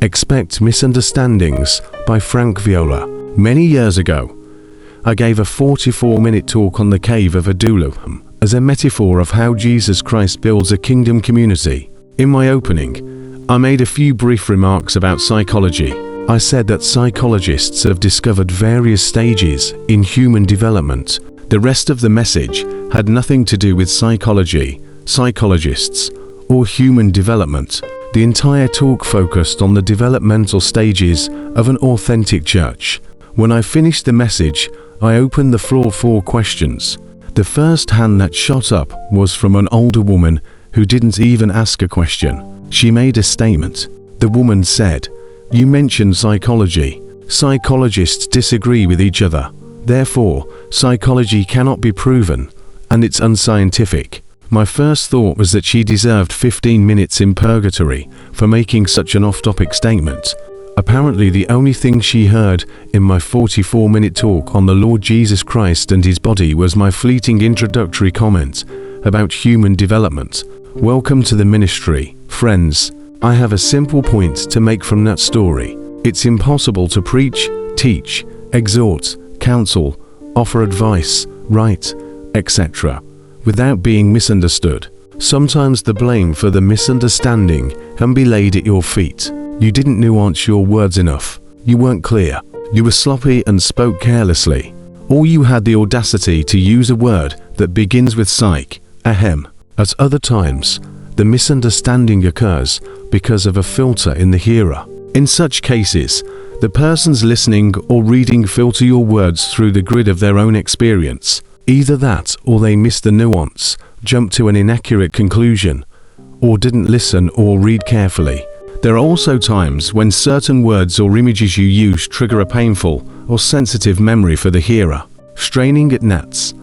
Expect Misunderstandings by Viola. Many years ago, I gave a 44-minute talk on the cave of Adullam as a metaphor of how Jesus Christ builds a kingdom community. In my opening, I made a few brief remarks about psychology. I said that psychologists have discovered various stages in human development. The rest of the message had nothing to do with psychology, psychologists, or human development. The entire talk focused on the developmental stages of an authentic church. When I finished the message, I opened the floor for questions. The first hand that shot up was from an older woman who didn't even ask a question. She made a statement. The woman said, "You mentioned psychology. Psychologists disagree with each other. Therefore, psychology cannot be proven, and it's unscientific." My first thought was that she deserved 15 minutes in purgatory for making such an off-topic statement. Apparently, the only thing she heard in my 44-minute talk on the Lord Jesus Christ and his body was my fleeting introductory comment about human development. Welcome to the ministry, friends. I have a simple point to make from that story. It's impossible to preach, teach, exhort, counsel, offer advice, write, etc. without being misunderstood. Sometimes the blame for the misunderstanding can be laid at your feet. You didn't nuance your words enough. You weren't clear. You were sloppy and spoke carelessly. Or you had the audacity to use a word that begins with psych, ahem. At other times, the misunderstanding occurs because of a filter in the hearer. In such cases, the persons listening or reading filter your words through the grid of their own experience. Either that, or they missed the nuance, jumped to an inaccurate conclusion, or didn't listen or read carefully. There are also times when certain words or images you use trigger a painful or sensitive memory for the hearer. Straining at gnats.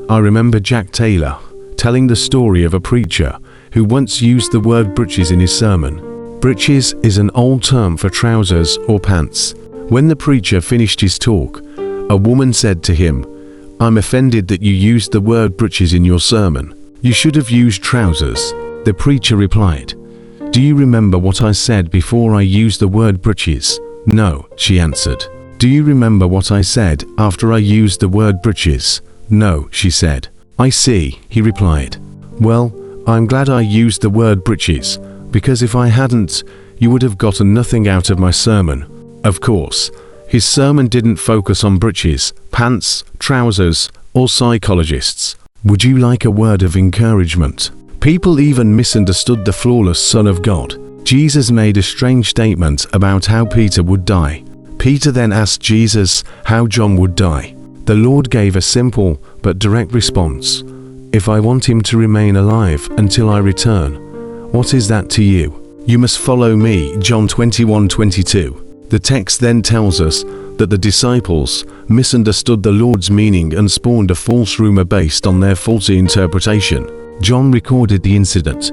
I remember Jack Taylor telling the story of a preacher who once used the word breeches in his sermon. Breeches is an old term for trousers or pants. When the preacher finished his talk, a woman said to him, "I'm offended that you used the word breeches in your sermon. You should have used trousers." The preacher replied, "Do you remember what I said before I used the word breeches?" "No," she answered. "Do you remember what I said after I used the word breeches?" "No," she said. "I see," he replied. "Well, I'm glad I used the word breeches, because if I hadn't, you would have gotten nothing out of my sermon." Of course, his sermon didn't focus on breeches, pants, trousers, or psychologists. Would you like a word of encouragement? People even misunderstood the flawless Son of God. Jesus made a strange statement about how Peter would die. Peter then asked Jesus how John would die. The Lord gave a simple but direct response. "If I want him to remain alive until I return, what is that to you? You must follow me." John 21:22. The text then tells us that the disciples misunderstood the Lord's meaning and spawned a false rumor based on their faulty interpretation. John recorded the incident.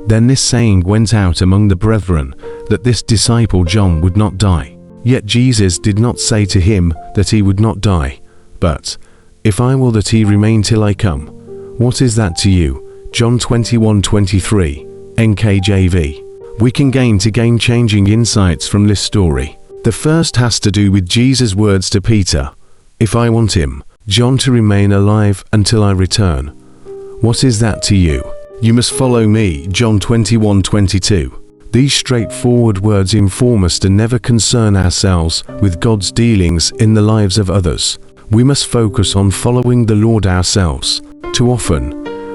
Then this saying went out among the brethren that this disciple John would not die. Yet Jesus did not say to him that he would not die, but, "If I will that he remain till I come, what is that to you?" John 21:23, NKJV. We can gain game-changing insights from this story. The first has to do with Jesus' words to Peter, "If I want him, John, to remain alive until I return, what is that to you? You must follow me." John 21:22. These straightforward words inform us to never concern ourselves with God's dealings in the lives of others. We must focus on following the Lord ourselves. Too often,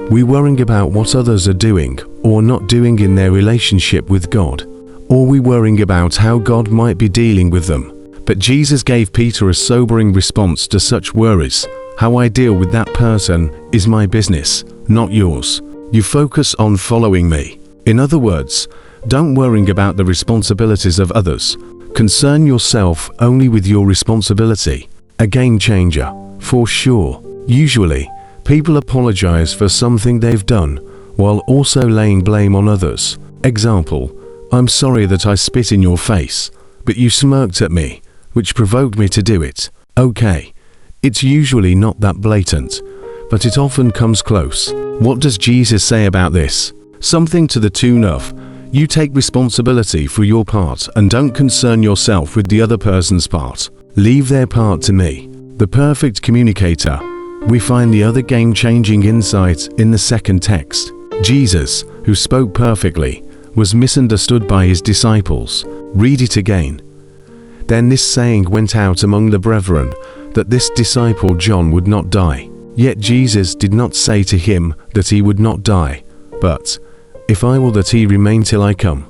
we worry about what others are doing or not doing in their relationship with God, or we worry about how God might be dealing with them. But Jesus gave Peter a sobering response to such worries. "How I deal with that person is my business, not yours. You focus on following me." In other words, don't worry about the responsibilities of others. Concern yourself only with your responsibility. A game changer, for sure. Usually, people apologize for something they've done, while also laying blame on others. Example, "I'm sorry that I spit in your face, but you smirked at me, which provoked me to do it." Okay, it's usually not that blatant, but it often comes close. What does Jesus say about this? Something to the tune of, You take responsibility for your part and don't concern yourself with the other person's part. Leave their part to me, the perfect communicator. We find the other game-changing insight in the second text. Jesus, who spoke perfectly, was misunderstood by his disciples. Read it again. Then this saying went out among the brethren, that this disciple John would not die. Yet Jesus did not say to him that he would not die, but, if I will that he remain till I come.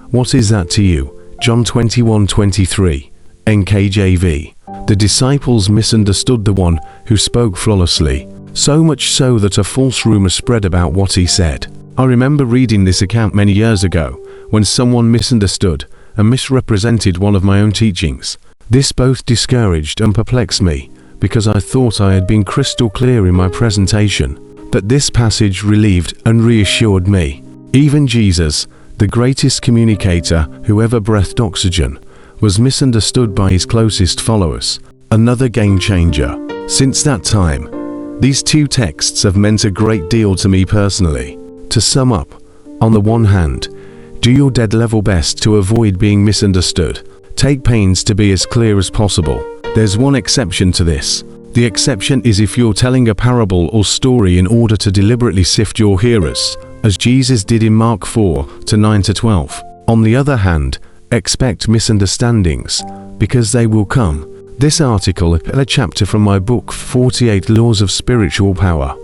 What is that to you? John 21:23, NKJV. The disciples misunderstood the one who spoke flawlessly, so much so that a false rumor spread about what he said. I remember reading this account many years ago, when someone misunderstood and misrepresented one of my own teachings. This both discouraged and perplexed me, because I thought I had been crystal clear in my presentation. But this passage relieved and reassured me. Even Jesus, the greatest communicator who ever breathed oxygen, was misunderstood by his closest followers. Another game changer. Since that time, these two texts have meant a great deal to me personally. To sum up, on the one hand, do your dead level best to avoid being misunderstood. Take pains to be as clear as possible. There's one exception to this. The exception is if you're telling a parable or story in order to deliberately sift your hearers, as Jesus did in Mark 4:9-12. On the other hand, expect misunderstandings, because they will come. This article is a chapter from my book 48 Laws of Spiritual Power.